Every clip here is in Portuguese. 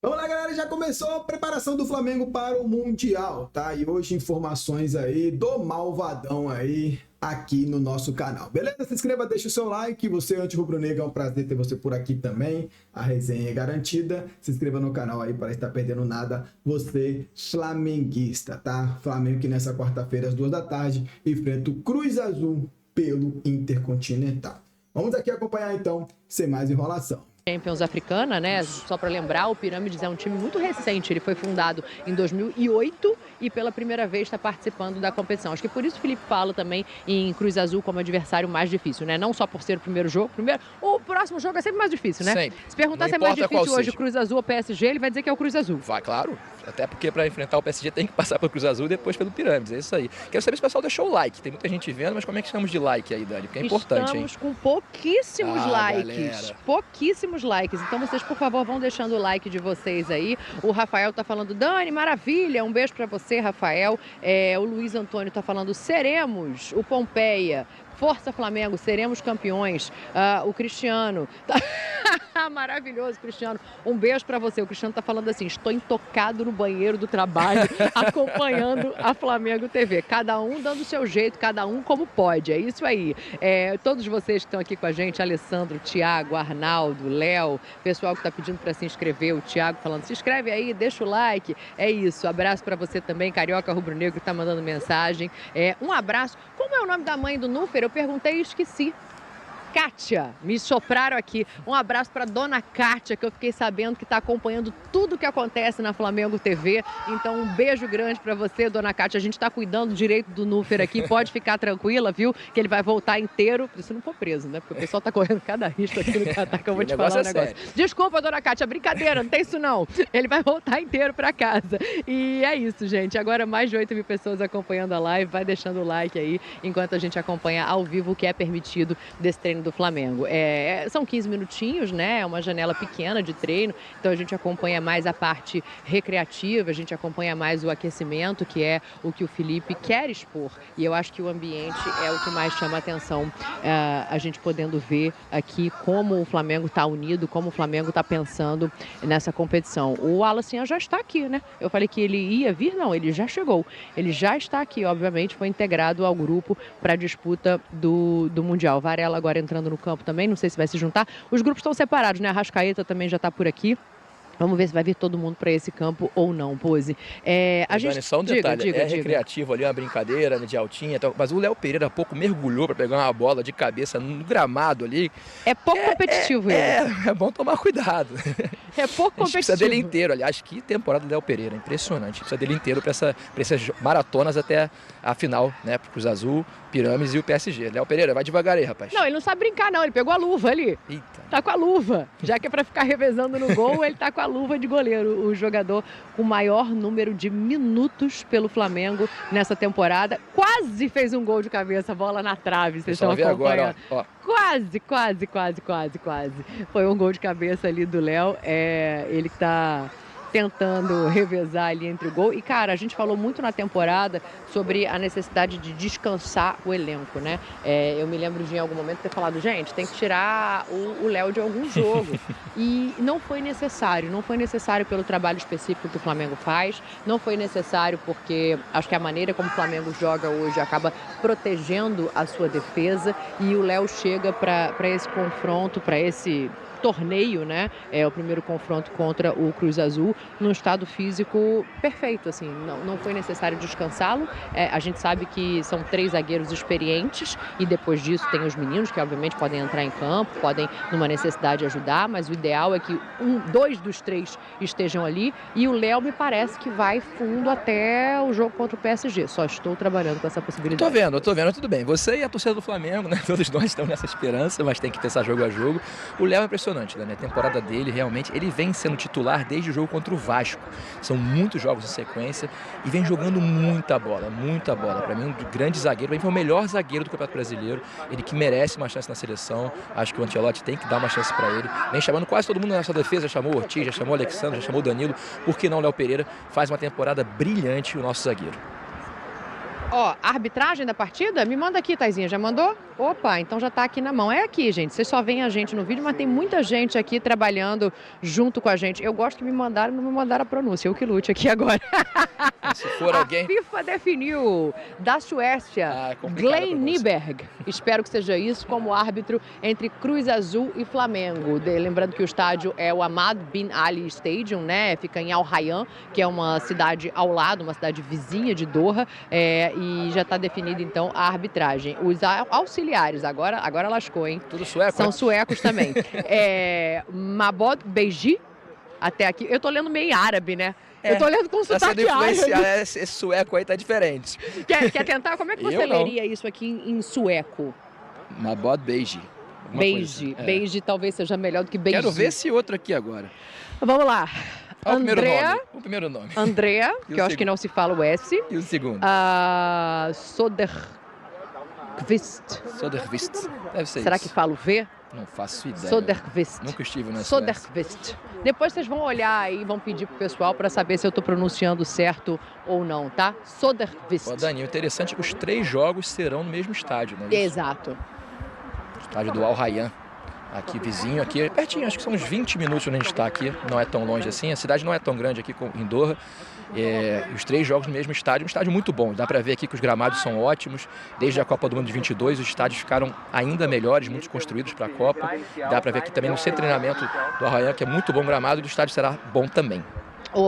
Vamos lá, galera, já começou a preparação do Flamengo para o Mundial, tá? E hoje informações aí do Malvadão aí aqui no nosso canal. Beleza? Se inscreva, deixa o seu like. Você, anti-rubro-negro, é um prazer ter você por aqui também. A resenha é garantida. Se inscreva no canal aí para estar perdendo nada. Você, flamenguista, tá? Flamengo que nessa quarta-feira, às 2 da tarde, enfrenta o Cruz Azul pelo Intercontinental. Vamos aqui acompanhar então, sem mais enrolação. Champions africana, né? Só para lembrar, o Pirâmides é um time muito recente. Ele foi fundado em 2008 e pela primeira vez está participando da competição. Acho que por isso o Felipe fala também em Cruz Azul como adversário mais difícil, né? Não só por ser o primeiro jogo. O próximo jogo é sempre mais difícil, né? Sempre. Se perguntar se é mais difícil hoje o Cruz Azul ou PSG, ele vai dizer que é o Cruz Azul. Vai, claro. Até porque para enfrentar o PSG tem que passar pelo Cruz Azul e depois pelo Pirâmides. É isso aí. Quero saber se o pessoal deixou o like. Tem muita gente vendo, mas como é que estamos de like aí, Dani? Porque é importante, hein? Estamos com pouquíssimos likes. Galera. Pouquíssimos likes. Então vocês, por favor, vão deixando o like de vocês aí. O Rafael tá falando, Dani, maravilha. Um beijo para você, Rafael. O Luiz Antônio tá falando, seremos. O Pompeia. Força Flamengo, seremos campeões. O Cristiano. Maravilhoso, Cristiano. Um beijo pra você. O Cristiano tá falando assim, estou intocado no banheiro do trabalho, acompanhando a Flamengo TV. Cada um dando o seu jeito, cada um como pode. É isso aí. Todos vocês que estão aqui com a gente, Alessandro, Thiago, Arnaldo, Léo, pessoal que tá pedindo pra se inscrever, o Thiago falando, se inscreve aí, deixa o like. É isso. Abraço pra você também, Carioca Rubro Negro, que tá mandando mensagem. Um abraço. Como é o nome da mãe do Núfer? Eu perguntei e esqueci. Kátia, me sopraram aqui. Um abraço para dona Kátia, que eu fiquei sabendo que está acompanhando tudo que acontece na Flamengo TV. Então, um beijo grande para você, dona Kátia. A gente está cuidando direito do Núfer aqui. Pode ficar tranquila, viu? Que ele vai voltar inteiro. Se não for preso, né? Porque o pessoal está correndo cada risco aqui no Catar, que eu vou te falar um negócio. Desculpa, dona Kátia, brincadeira, não tem isso não. Ele vai voltar inteiro para casa. E é isso, gente. Agora mais de 8 mil pessoas acompanhando a live. Vai deixando o like aí, enquanto a gente acompanha ao vivo o que é permitido desse treino do Flamengo. São 15 minutinhos, né? É uma janela pequena de treino, então a gente acompanha mais a parte recreativa, a gente acompanha mais o aquecimento, que é o que o Felipe quer expor. E eu acho que o ambiente é o que mais chama a atenção, a gente podendo ver aqui como o Flamengo está unido, como o Flamengo está pensando nessa competição. O Wallace já está aqui, né? Eu falei que ele ia vir, não, ele já chegou. Ele já está aqui, obviamente, foi integrado ao grupo para a disputa do Mundial. Varela agora entrando no campo também, não sei se vai se juntar. Os grupos estão separados, né? A Arrascaeta também já está por aqui. Vamos ver se vai vir todo mundo para esse campo ou não, Pose. Dani, só um detalhe, recreativo ali, uma brincadeira de altinha, mas o Léo Pereira há pouco mergulhou para pegar uma bola de cabeça no gramado ali. É pouco competitivo ele. É bom tomar cuidado. É pouco competitivo. Precisa dele inteiro, aliás, que temporada do Léo Pereira, impressionante. Precisa dele inteiro para essas maratonas até a final, né? Pro Cruz Azul, Pirâmides e o PSG. Léo Pereira, vai devagar aí, rapaz. Não, ele não sabe brincar não, ele pegou a luva ali. Eita. Tá com a luva. Já que é para ficar revezando no gol, ele tá com a luva de goleiro. O jogador com o maior número de minutos pelo Flamengo nessa temporada. Quase fez um gol de cabeça, bola na trave, vocês estão acompanhando. Agora, ó. Quase. Foi um gol de cabeça ali do Léo. Ele que tá tentando revezar ali entre o gol. E, cara, a gente falou muito na temporada sobre a necessidade de descansar o elenco, né? Eu me lembro de, em algum momento, ter falado, gente, tem que tirar o Léo de algum jogo. E não foi necessário pelo trabalho específico que o Flamengo faz, não foi necessário porque acho que a maneira como o Flamengo joga hoje acaba protegendo a sua defesa e o Léo chega para esse confronto, para esse torneio, né? É o primeiro confronto contra o Cruz Azul, num estado físico perfeito, assim, não foi necessário descansá-lo. A gente sabe que são 3 zagueiros experientes e depois disso tem os meninos que obviamente podem entrar em campo, podem numa necessidade ajudar, mas o ideal é que 2 dos 3 estejam ali e o Léo me parece que vai fundo até o jogo contra o PSG. Só estou trabalhando com essa possibilidade. Tô vendo, tudo bem. Você e a torcida do Flamengo, né? Todos nós estamos nessa esperança, mas tem que pensar jogo a jogo. O Léo é impressionante, né? A temporada dele, realmente, ele vem sendo titular desde o jogo contra o Vasco. São muitos jogos em sequência e vem jogando muita bola. Para mim, um grande zagueiro, para mim foi o melhor zagueiro do Campeonato Brasileiro. Ele que merece uma chance na seleção. Acho que o Ancelotti tem que dar uma chance para ele. Vem chamando quase todo mundo nessa defesa, já chamou o Ortiz, já chamou o Alexandre, já chamou o Danilo. Por que não o Léo Pereira? Faz uma temporada brilhante o nosso zagueiro. Ó, a arbitragem da partida? Me manda aqui, Taizinha. Já mandou? Opa, então já tá aqui na mão. É aqui, gente. Vocês só veem a gente no vídeo, mas tem muita gente aqui trabalhando junto com a gente. Eu gosto que me mandaram, não me mandaram a pronúncia. Eu que lute aqui agora. Se for alguém... A FIFA definiu da Suécia, Glenn Nyberg. Espero que seja isso, como árbitro entre Cruz Azul e Flamengo. Lembrando que o estádio é o Ahmad Bin Ali Stadium, né? Fica em Al Rayyan, que é uma cidade ao lado, uma cidade vizinha de Doha. E já está definida, então, a arbitragem. Os auxiliares, agora lascou, hein? Tudo sueco? São suecos também. Mabod Beji, até aqui. Eu tô lendo meio árabe, né? Eu tô lendo com sotaque árabe. Esse sueco aí tá diferente. Quer tentar? Como é que você leria isso aqui em sueco? Mabod Beji. Beiji. Beiji talvez seja melhor do que Beiji. Quero ver esse outro aqui agora. Vamos lá. O primeiro nome. Andrea, que eu acho que não se fala o S. E o segundo? Soderqvist. Deve ser Será isso. que fala o V? Não faço ideia. Soderqvist. Nunca estive na Soderqvist. Depois vocês vão olhar aí e vão pedir pro pessoal para saber se eu tô pronunciando certo ou não, tá? Soderqvist. Ó, Dani, o interessante é que os 3 jogos serão no mesmo estádio, né? Exato. Estádio do Al Rayyan. Aqui vizinho, aqui pertinho, acho que são uns 20 minutos onde a gente está aqui, não é tão longe assim, a cidade não é tão grande aqui em Doha. Os 3 jogos no mesmo estádio, um estádio muito bom, dá para ver aqui que os gramados são ótimos, desde a Copa do Mundo de 22 os estádios ficaram ainda melhores, muitos construídos para a Copa, dá para ver aqui também no centro de treinamento do Al Rayyan, que é muito bom gramado, e o estádio será bom também.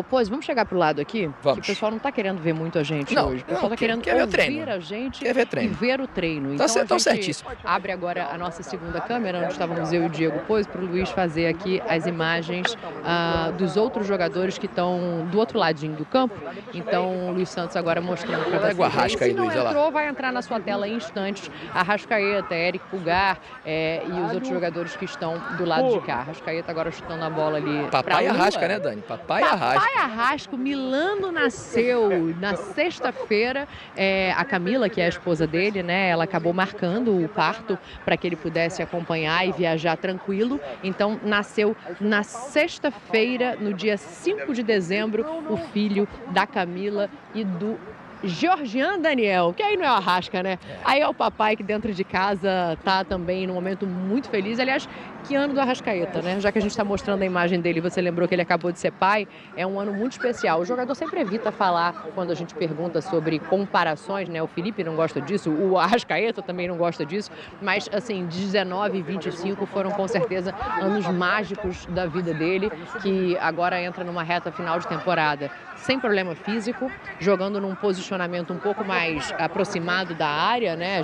Pois, vamos chegar pro lado aqui? Vamos. Que o pessoal não tá querendo ver muito a gente hoje. O pessoal tá querendo quer ver o ouvir treino. a gente Quer ver treino. e ver o treino. Tá Então a gente certíssimo. abre agora a nossa segunda câmera, onde estávamos eu e o Diego Pose, para o Luiz fazer aqui as imagens dos outros jogadores que estão do outro ladinho do campo. Então o Luiz Santos agora mostrando para vocês. O Arrasca aí, Luiz, olha lá. Vai entrar na sua tela em instantes. Arrascaeta, Eric Pulgar e os outros jogadores que estão do lado de cá. Arrascaeta agora chutando a bola ali. Papai Arrasca, né, Dani? Papai Arrasca. Milano nasceu na sexta-feira. A Camila, que é a esposa dele, né? Ela acabou marcando o parto para que ele pudesse acompanhar e viajar tranquilo. Então, nasceu na sexta-feira, no dia 5 de dezembro, o filho da Camila e do Georgian Daniel, que aí não é o Arrasca, né? Aí é o papai que dentro de casa tá também num momento muito feliz. Aliás, que ano do Arrascaeta, né? Já que a gente está mostrando a imagem dele, você lembrou que ele acabou de ser pai, é um ano muito especial. O jogador sempre evita falar quando a gente pergunta sobre comparações, né? O Felipe não gosta disso, o Arrascaeta também não gosta disso, mas assim, 19 e 25 foram com certeza anos mágicos da vida dele, que agora entra numa reta final de temporada sem problema físico, jogando num posicionamento um pouco mais aproximado da área, né?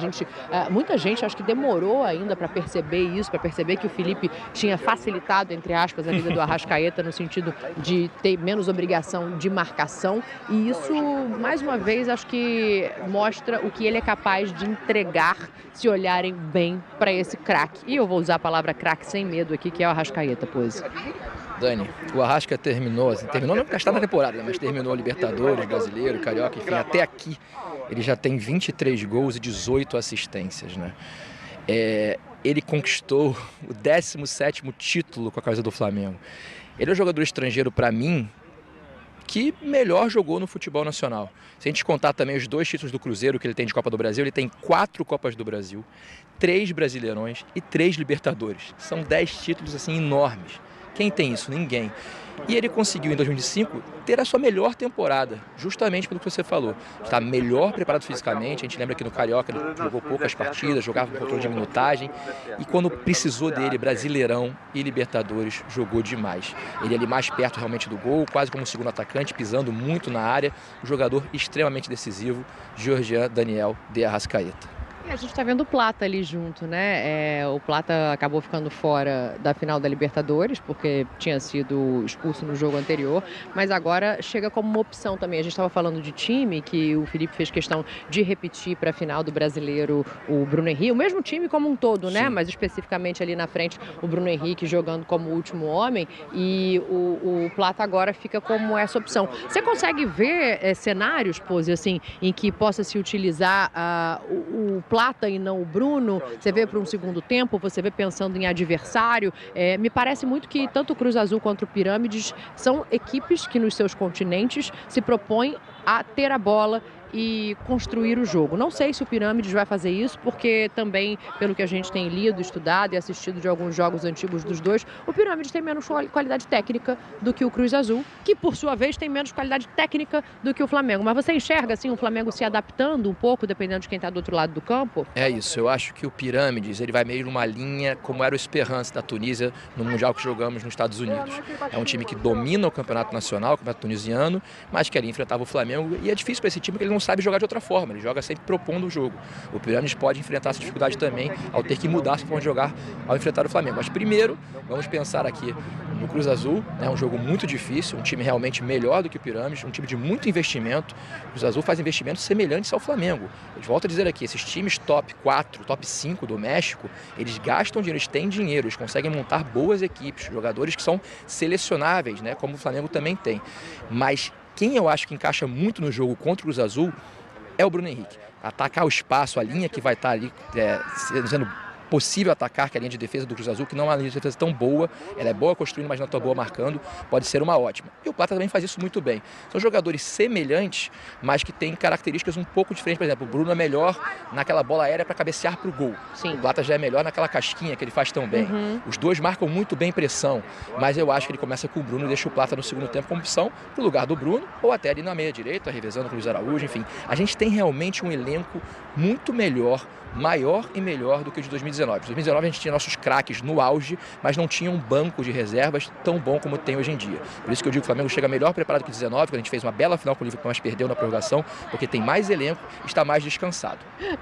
Muita gente acho que demorou ainda para perceber isso, para perceber que o Felipe tinha facilitado, entre aspas, a vida do Arrascaeta no sentido de ter menos obrigação de marcação, e isso, mais uma vez, acho que mostra o que ele é capaz de entregar se olharem bem para esse craque. E eu vou usar a palavra craque sem medo aqui, que é o Arrascaeta, pois. Dani, o Arrasca terminou não está na temporada, né, mas terminou a Libertadores, Brasileiro, Carioca, enfim, até aqui ele já tem 23 gols e 18 assistências, né? Ele conquistou o 17º título com a camisa do Flamengo. Ele é o jogador estrangeiro, para mim, que melhor jogou no futebol nacional. Se a gente contar também os 2 títulos do Cruzeiro que ele tem de Copa do Brasil, ele tem 4 Copas do Brasil, 3 Brasileirões e 3 Libertadores. São 10 títulos assim enormes. Quem tem isso? Ninguém. E ele conseguiu, em 2005, ter a sua melhor temporada, justamente pelo que você falou. Está melhor preparado fisicamente. A gente lembra que no Carioca ele jogou poucas partidas, jogava com controle de minutagem. E quando precisou dele, Brasileirão e Libertadores, jogou demais. Ele ali mais perto realmente do gol, quase como segundo atacante, pisando muito na área. Um jogador extremamente decisivo, Georgian Daniel de Arrascaeta. A gente está vendo o Plata ali junto, né? O Plata acabou ficando fora da final da Libertadores, porque tinha sido expulso no jogo anterior, mas agora chega como uma opção também. A gente estava falando de time, que o Felipe fez questão de repetir para a final do Brasileiro o Bruno Henrique, o mesmo time como um todo, né? Sim. Mas especificamente ali na frente o Bruno Henrique jogando como último homem, e o Plata agora fica como essa opção. Você consegue ver cenários, Pose, assim, em que possa se utilizar o Plata e não o Bruno? Você vê para um segundo tempo, você vê pensando em adversário. Me parece muito que tanto o Cruz Azul quanto o Pirâmides são equipes que nos seus continentes se propõem a ter a bola e construir o jogo. Não sei se o Pirâmides vai fazer isso, porque também, pelo que a gente tem lido, estudado e assistido de alguns jogos antigos dos dois, o Pirâmides tem menos qualidade técnica do que o Cruz Azul, que por sua vez tem menos qualidade técnica do que o Flamengo. Mas você enxerga assim o Flamengo se adaptando um pouco, dependendo de quem está do outro lado do campo? É isso, eu acho que o Pirâmides ele vai meio numa linha como era o Esperance da Tunísia no Mundial que jogamos nos Estados Unidos. É um time que domina o campeonato nacional, o campeonato tunisiano, mas que ali enfrentava o Flamengo, e é difícil para esse time porque ele não sabe jogar de outra forma, ele joga sempre propondo o jogo. O Pirâmides pode enfrentar essa dificuldade também ao ter que mudar sua forma de jogar ao enfrentar o Flamengo. Mas primeiro, vamos pensar aqui no Cruz Azul, é um jogo muito difícil, um time realmente melhor do que o Pirâmides, um time de muito investimento. O Cruz Azul faz investimentos semelhantes ao Flamengo. Eu volto a dizer aqui, esses times top 4, top 5 do México, eles gastam dinheiro, eles têm dinheiro, eles conseguem montar boas equipes, jogadores que são selecionáveis, né, como o Flamengo também tem. Mas quem eu acho que encaixa muito no jogo contra o Cruz Azul é o Bruno Henrique. Atacar o espaço, a linha que vai estar ali sendo possível atacar, que é a linha de defesa do Cruz Azul, que não é uma linha de defesa tão boa, ela é boa construindo, mas não é tão boa marcando, pode ser uma ótima. E o Plata também faz isso muito bem. São jogadores semelhantes, mas que têm características um pouco diferentes. Por exemplo, o Bruno é melhor naquela bola aérea para cabecear para o gol. Sim. O Plata já é melhor naquela casquinha que ele faz tão bem. Os dois marcam muito bem pressão, mas eu acho que ele começa com o Bruno e deixa o Plata no segundo tempo como opção para o lugar do Bruno, ou até ali na meia direita, revezando com o Luiz Araújo, enfim. A gente tem realmente um elenco muito melhor, maior e melhor do que o de 2019. Em 2019 a gente tinha nossos craques no auge, mas não tinha um banco de reservas tão bom como tem hoje em dia. Por isso que eu digo que o Flamengo chega melhor preparado que 2019, quando a gente fez uma bela final com o Liverpool, mas perdeu na prorrogação, porque tem mais elenco e está mais descansado.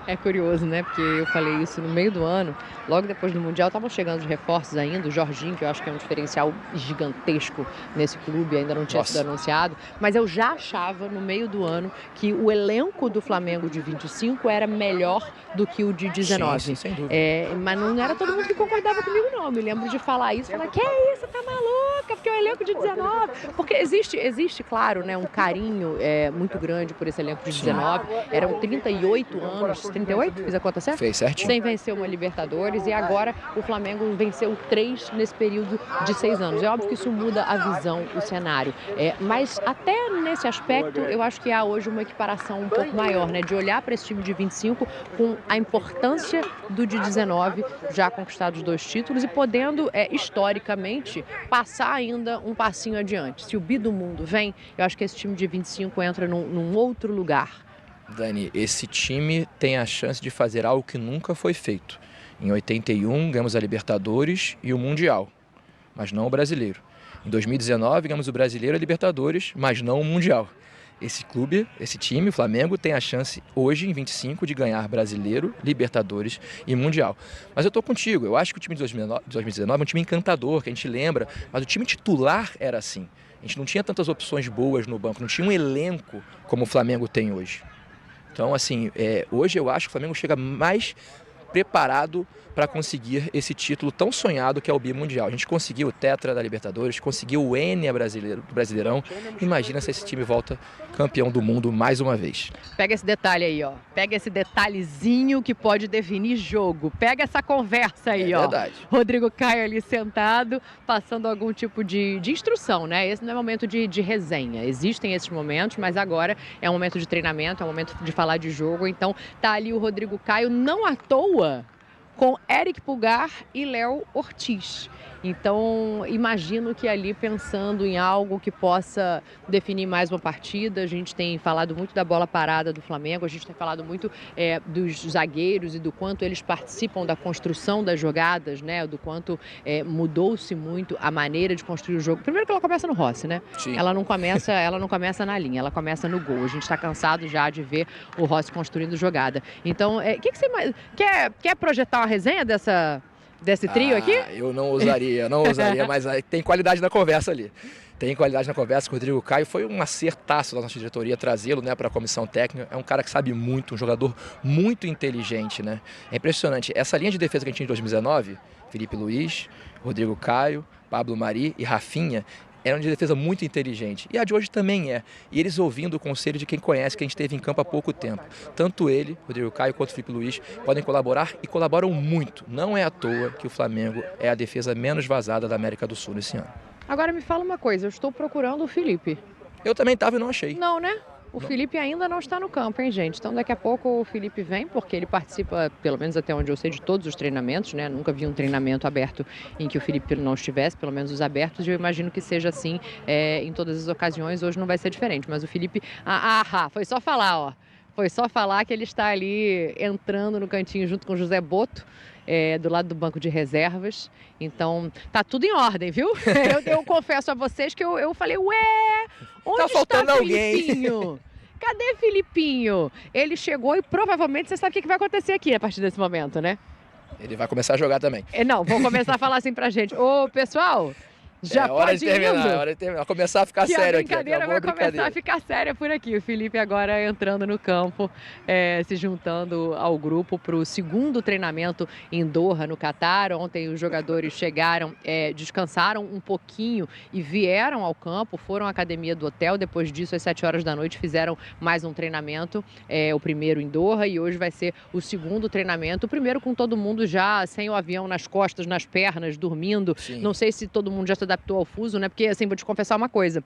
É curioso, né? Porque eu falei isso no meio do ano, logo depois do Mundial, estavam chegando os reforços ainda, o Jorginho, que eu acho que é um diferencial gigantesco nesse clube, ainda não tinha sido anunciado, mas eu já achava no meio do ano que o elenco do Flamengo de 25 era melhor do que o de 19. Sim, sem dúvida. Mas não era todo mundo que concordava comigo, não. Me lembro de falar isso, falar, que é isso, tá maluca? Porque é o elenco de 19. Porque existe, claro, né, um carinho muito grande por esse elenco de 19. Eram 38 anos, 38? Fiz a conta certa? Fez certinho. Sem vencer uma Libertadores, e agora o Flamengo venceu 3 nesse período de 6 anos. É óbvio que isso muda a visão, o cenário. Mas até nesse aspecto, eu acho que há hoje uma equiparação um pouco maior, né? De olhar para esse time de 25 com a importância do de 19, já conquistados 2 títulos e podendo, historicamente, passar ainda um passinho adiante. Se o bi do mundo vem, eu acho que esse time de 25 entra num outro lugar. Dani, esse time tem a chance de fazer algo que nunca foi feito. Em 81, ganhamos a Libertadores e o Mundial, mas não o Brasileiro. Em 2019, ganhamos o Brasileiro e a Libertadores, mas não o Mundial. Esse clube, esse time, o Flamengo, tem a chance hoje, em 25, de ganhar Brasileiro, Libertadores e Mundial. Mas eu estou contigo, eu acho que o time de 2019 é um time encantador, que a gente lembra, mas o time titular era assim. A gente não tinha tantas opções boas no banco, não tinha um elenco como o Flamengo tem hoje. Então, assim, hoje eu acho que o Flamengo chega mais preparado para conseguir esse título tão sonhado que é o bimundial. A gente conseguiu o Tetra da Libertadores, conseguiu o N do Brasileirão. Imagina se esse time volta campeão do mundo mais uma vez. Pega esse detalhe aí, ó. Pega esse detalhezinho que pode definir jogo. Pega essa conversa aí, ó. Verdade. Rodrigo Caio ali sentado, passando algum tipo de instrução, né? Esse não é momento de resenha. Existem esses momentos, mas agora é um momento de treinamento, é um momento de falar de jogo. Então, tá ali o Rodrigo Caio, não à toa, com Eric Pulgar e Léo Ortiz. Então, imagino que ali, pensando em algo que possa definir mais uma partida, a gente tem falado muito da bola parada do Flamengo, a gente tem falado muito dos zagueiros e do quanto eles participam da construção das jogadas, né? Do quanto mudou-se muito a maneira de construir o jogo. Primeiro que ela começa no Rossi, né? Sim. Ela não começa na linha, ela começa no gol. A gente está cansado já de ver o Rossi construindo jogada. Então, que você quer projetar uma resenha desse trio aqui? Eu não ousaria, mas tem qualidade na conversa ali. Tem qualidade na conversa com o Rodrigo Caio. Foi um acertaço da nossa diretoria trazê-lo, né, para a comissão técnica. É um cara que sabe muito, um jogador muito inteligente, né? É impressionante. Essa linha de defesa que a gente tinha em 2019, Felipe Luiz, Rodrigo Caio, Pablo Mari e Rafinha, era uma de defesa muito inteligente. E a de hoje também é. E eles ouvindo o conselho de quem conhece, que a gente teve em campo há pouco tempo. Tanto ele, Rodrigo Caio, quanto o Felipe Luiz podem colaborar e colaboram muito. Não é à toa que o Flamengo é a defesa menos vazada da América do Sul nesse ano. Agora me fala uma coisa, eu estou procurando o Felipe. Eu também estava e não achei. Não, né? O Felipe ainda não está no campo, hein, gente? Então daqui a pouco o Felipe vem, porque ele participa, pelo menos até onde eu sei, de todos os treinamentos, né? Nunca vi um treinamento aberto em que o Felipe não estivesse, pelo menos os abertos, e eu imagino que seja assim em todas as ocasiões. Hoje não vai ser diferente, mas o Felipe... foi só falar, ó. Foi só falar que ele está ali entrando no cantinho junto com o José Boto, do lado do banco de reservas. Então, tá tudo em ordem, viu? Eu confesso a vocês que eu falei, ué, onde Tá faltando está alguém. Filipinho? Cadê Filipinho? Ele chegou e provavelmente você sabe o que vai acontecer aqui a partir desse momento, né? Ele vai começar a jogar também. Não, vão começar a falar assim pra gente. Ô, pessoal, já hora pode de terminar, indo? hora de terminar. Começar a ficar Que sério a aqui. brincadeira Acabou vai começar a ficar séria por aqui. O Felipe agora entrando no campo, se juntando ao grupo para o segundo treinamento em Doha, no Catar. Ontem os jogadores chegaram, descansaram um pouquinho e vieram ao campo, foram à academia do hotel. Depois disso, às 7 horas da noite, fizeram mais um treinamento, o primeiro em Doha, e hoje vai ser o segundo treinamento. O primeiro com todo mundo já sem o avião nas costas, nas pernas, dormindo. Sim. Não sei se todo mundo já se adaptou ao fuso, né? Porque, assim, vou te confessar uma coisa.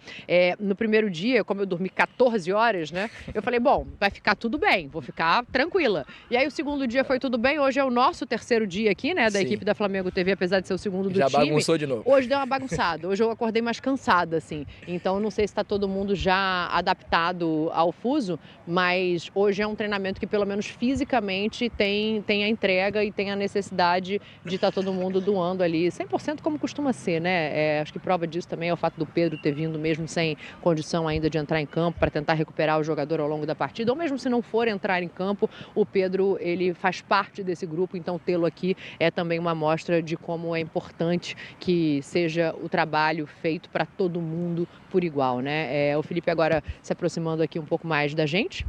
No primeiro dia, como eu dormi 14 horas, né? Eu falei, bom, vai ficar tudo bem, vou ficar tranquila. E aí o segundo dia foi tudo bem. Hoje é o nosso terceiro dia aqui, né? Da Sim. equipe da Flamengo TV, apesar de ser o segundo do Já time. bagunçou de novo. Hoje deu uma bagunçada. Hoje eu acordei mais cansada, assim. Então, não sei se está todo mundo já adaptado ao fuso, mas hoje é um treinamento que, pelo menos fisicamente, tem a entrega e tem a necessidade de estar todo mundo doando ali 100% como costuma ser, né? Acho que prova disso também é o fato do Pedro ter vindo mesmo sem condição ainda de entrar em campo para tentar recuperar o jogador ao longo da partida, ou mesmo se não for entrar em campo, o Pedro, ele faz parte desse grupo, então tê-lo aqui é também uma amostra de como é importante que seja o trabalho feito para todo mundo por igual, né? O Felipe agora se aproximando aqui um pouco mais da gente,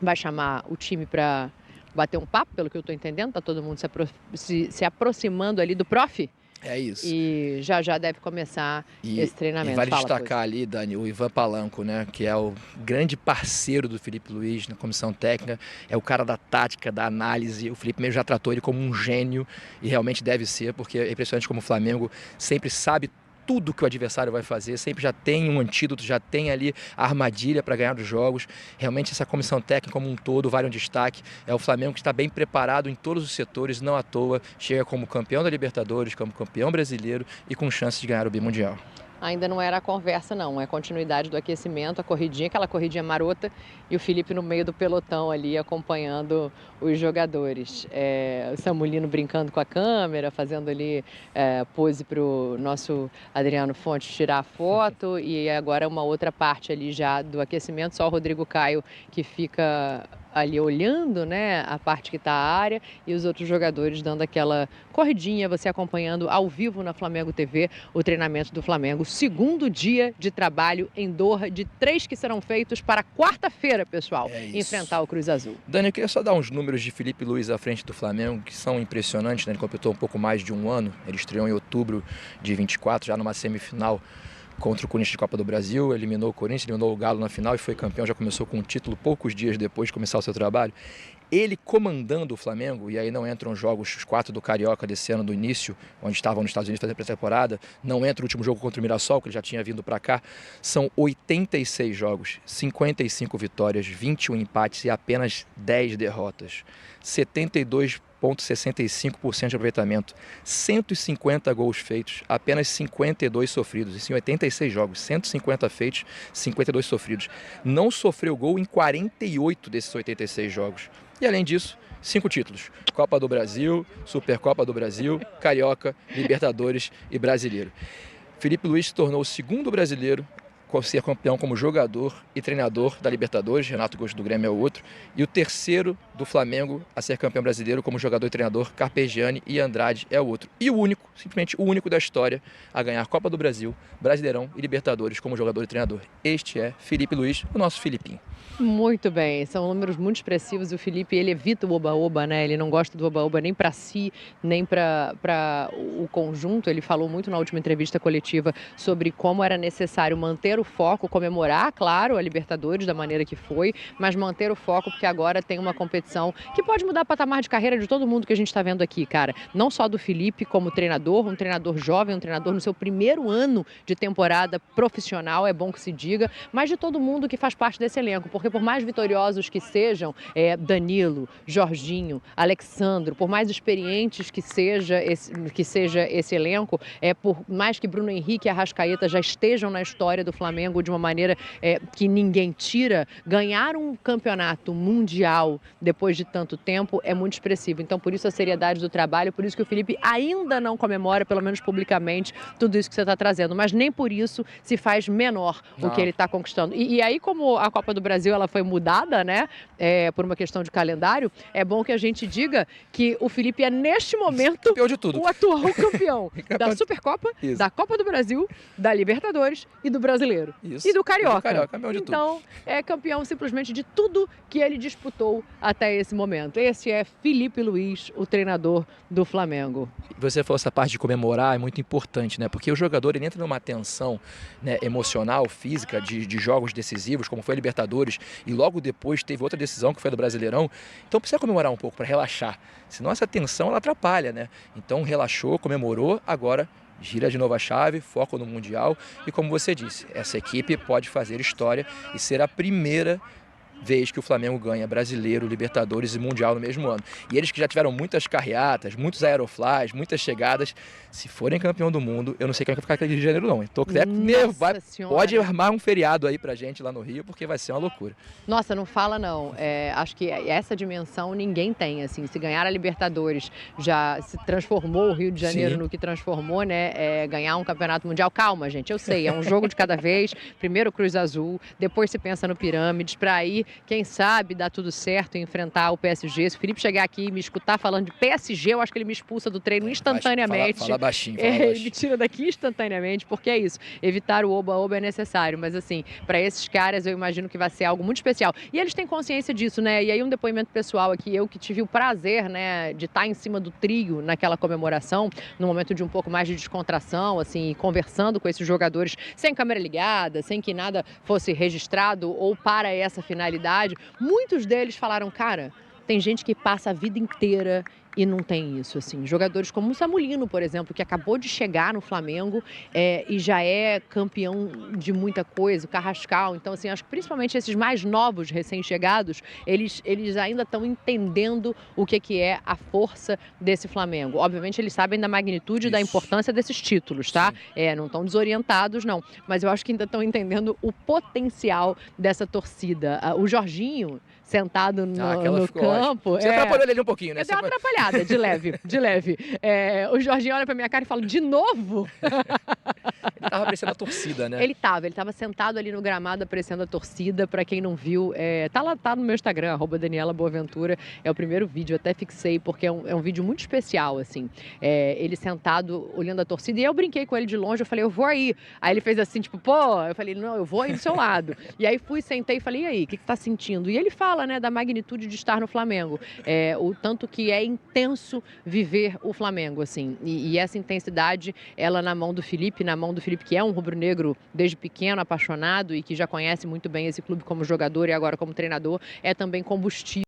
vai chamar o time para bater um papo, pelo que eu estou entendendo, tá todo mundo se aproximando ali do prof. É isso. E já deve começar esse treinamento. E vale Fala, destacar ali, Dani, o Ivan Palanco, né, que é o grande parceiro do Felipe Luiz na comissão técnica, é o cara da tática, da análise. O Felipe mesmo já tratou ele como um gênio e realmente deve ser, porque é impressionante como o Flamengo sempre sabe tudo que o adversário vai fazer, sempre já tem um antídoto, já tem ali a armadilha para ganhar os jogos. Realmente essa comissão técnica como um todo vale um destaque. É o Flamengo que está bem preparado em todos os setores, não à toa, chega como campeão da Libertadores, como campeão brasileiro e com chance de ganhar o Bimundial. Ainda não era a conversa, não. É continuidade do aquecimento, a corridinha, aquela corridinha marota, e o Felipe no meio do pelotão ali, acompanhando os jogadores. O Samulino brincando com a câmera, fazendo ali pose para o nosso Adriano Fontes tirar a foto, e agora uma outra parte ali já do aquecimento, só o Rodrigo Caio que fica ali olhando, né, a parte que está a área, e os outros jogadores dando aquela corridinha, você acompanhando ao vivo na Flamengo TV o treinamento do Flamengo. Segundo dia de trabalho em Doha, de 3 que serão feitos para quarta-feira, pessoal, enfrentar o Cruz Azul. Dani, eu queria só dar uns números de Felipe Luiz à frente do Flamengo, que são impressionantes, né? Ele completou um pouco mais de um ano, ele estreou em outubro de 24, já numa semifinal contra o Corinthians de Copa do Brasil, eliminou o Corinthians, eliminou o Galo na final e foi campeão, já começou com um título poucos dias depois de começar o seu trabalho. Ele comandando o Flamengo, e aí não entram os jogos, os 4 do Carioca desse ano do início, onde estavam nos Estados Unidos fazendo pré-temporada, não entra o último jogo contra o Mirassol, que ele já tinha vindo para cá, são 86 jogos, 55 vitórias, 21 empates e apenas 10 derrotas, 72,65% de aproveitamento, 150 gols feitos, apenas 52 sofridos. Isso em 86 jogos, 150 feitos, 52 sofridos. Não sofreu gol em 48 desses 86 jogos. E além disso, 5 títulos: Copa do Brasil, Supercopa do Brasil, Carioca, Libertadores e Brasileiro. Felipe Luiz se tornou o segundo brasileiro a ser campeão como jogador e treinador da Libertadores, Renato Gaúcho do Grêmio é o outro, e o terceiro do Flamengo a ser campeão brasileiro como jogador e treinador, Carpegiani e Andrade é o outro. E o único, simplesmente o único da história a ganhar Copa do Brasil, Brasileirão e Libertadores como jogador e treinador. Este é Felipe Luiz, o nosso Filipinho. Muito bem, são números muito expressivos. O Felipe, ele evita o oba-oba, né? Ele não gosta do oba-oba nem para si, nem para o conjunto. Ele falou muito na última entrevista coletiva sobre como era necessário manter o foco, comemorar, claro, a Libertadores da maneira que foi, mas manter o foco porque agora tem uma competição que pode mudar o patamar de carreira de todo mundo que a gente está vendo aqui, cara. Não só do Felipe como treinador, um treinador jovem, um treinador no seu primeiro ano de temporada profissional, é bom que se diga, mas de todo mundo que faz parte desse elenco. porque por mais vitoriosos que sejam, Danilo, Jorginho, Alexandro, por mais experientes que seja esse elenco, por mais que Bruno Henrique e Arrascaeta já estejam na história do Flamengo de uma maneira que ninguém tira, ganhar um campeonato mundial depois de tanto tempo é muito expressivo. Então, por isso a seriedade do trabalho, por isso que o Felipe ainda não comemora, pelo menos publicamente, tudo isso que você está trazendo. Mas nem por isso se faz menor o que ele está conquistando. E aí, como a Copa do Brasil ela foi mudada, né, por uma questão de calendário, é bom que a gente diga que o Felipe é, neste momento, campeão de tudo. O atual campeão da Supercopa, da Copa do Brasil, da Libertadores e do Brasileiro. Isso. E do Carioca. Campeão de tudo. Então, é campeão simplesmente de tudo que ele disputou até esse momento. Esse é Felipe Luiz, o treinador do Flamengo. Você falou essa parte de comemorar, é muito importante, né? Porque o jogador ele entra numa tensão, né, emocional, física, de jogos decisivos, como foi a Libertadores, e logo depois teve outra decisão, que foi a do Brasileirão. Então precisa comemorar um pouco para relaxar. Senão essa tensão ela atrapalha, né? Então relaxou, comemorou, agora gira de novo a chave, foco no Mundial. E como você disse, essa equipe pode fazer história e ser a primeira vez que o Flamengo ganha Brasileiro, Libertadores e Mundial no mesmo ano. E eles que já tiveram muitas carreatas, muitos aeroflies, muitas chegadas, se forem campeão do mundo, eu não sei quem vai ficar aqui de janeiro não. Então, pode armar um feriado aí pra gente lá no Rio, porque vai ser uma loucura. Nossa, não fala não. Acho que essa dimensão ninguém tem, assim. Se ganhar a Libertadores, já se transformou o Rio de Janeiro no que transformou, né? Ganhar um campeonato mundial. Calma, gente, eu sei, é um jogo de cada vez. Primeiro Cruz Azul, depois se pensa no Pirâmides, pra aí quem sabe dá tudo certo e enfrentar o PSG. Se o Felipe chegar aqui e me escutar falando de PSG, eu acho que ele me expulsa do treino instantaneamente. Fala baixinho, Ele me tira daqui instantaneamente, porque é isso. Evitar o oba-oba é necessário. Mas assim, para esses caras eu imagino que vai ser algo muito especial. E eles têm consciência disso, né? E aí um depoimento pessoal aqui, eu que tive o prazer, né, de estar em cima do trio naquela comemoração, no momento de um pouco mais de descontração, assim, conversando com esses jogadores sem câmera ligada, sem que nada fosse registrado ou para essa finalidade. Muitos deles falaram, cara, tem gente que passa a vida inteira e não tem isso, assim. Jogadores como o Samulino, por exemplo, que acabou de chegar no Flamengo e já é campeão de muita coisa, o Carrascal. Então, assim, acho que principalmente esses mais novos, recém-chegados, eles ainda estão entendendo o que é a força desse Flamengo. Obviamente, eles sabem da magnitude e da importância desses títulos, tá? Não estão desorientados, não. Mas eu acho que ainda estão entendendo o potencial dessa torcida. O Jorginho, sentado no campo... Você atrapalhou ele um pouquinho, né? Deu uma atrapalhada, de leve, de leve. O Jorginho olha pra minha cara e fala, de novo? Ele tava apreciando a torcida, né? Ele tava sentado ali no gramado apreciando a torcida. Pra quem não viu, tá no meu Instagram, @DanielaBoaventura. É o primeiro vídeo, até fixei, porque é um vídeo muito especial, assim. Ele sentado, olhando a torcida, e eu brinquei com ele de longe, eu falei, eu vou aí. Aí ele fez assim, tipo, pô, eu falei, não, eu vou aí do seu lado. E aí sentei e falei, e aí, o que tá sentindo? E ele fala, né, da magnitude de estar no Flamengo. O tanto que é intenso viver o Flamengo, assim. E essa intensidade, ela na mão do Felipe, que é um rubro-negro desde pequeno, apaixonado e que já conhece muito bem esse clube como jogador e agora como treinador, é também combustível.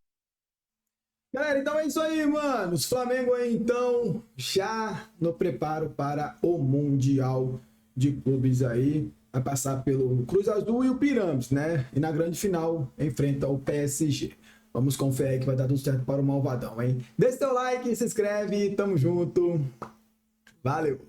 Galera, então é isso aí, mano. Os Flamengo aí, então, já no preparo para o Mundial de Clubes aí. Vai passar pelo Cruz Azul e o Pirâmides, né? E na grande final enfrenta o PSG. Vamos conferir aí que vai dar tudo certo para o Malvadão, hein? Deixa seu like, se inscreve, tamo junto. Valeu!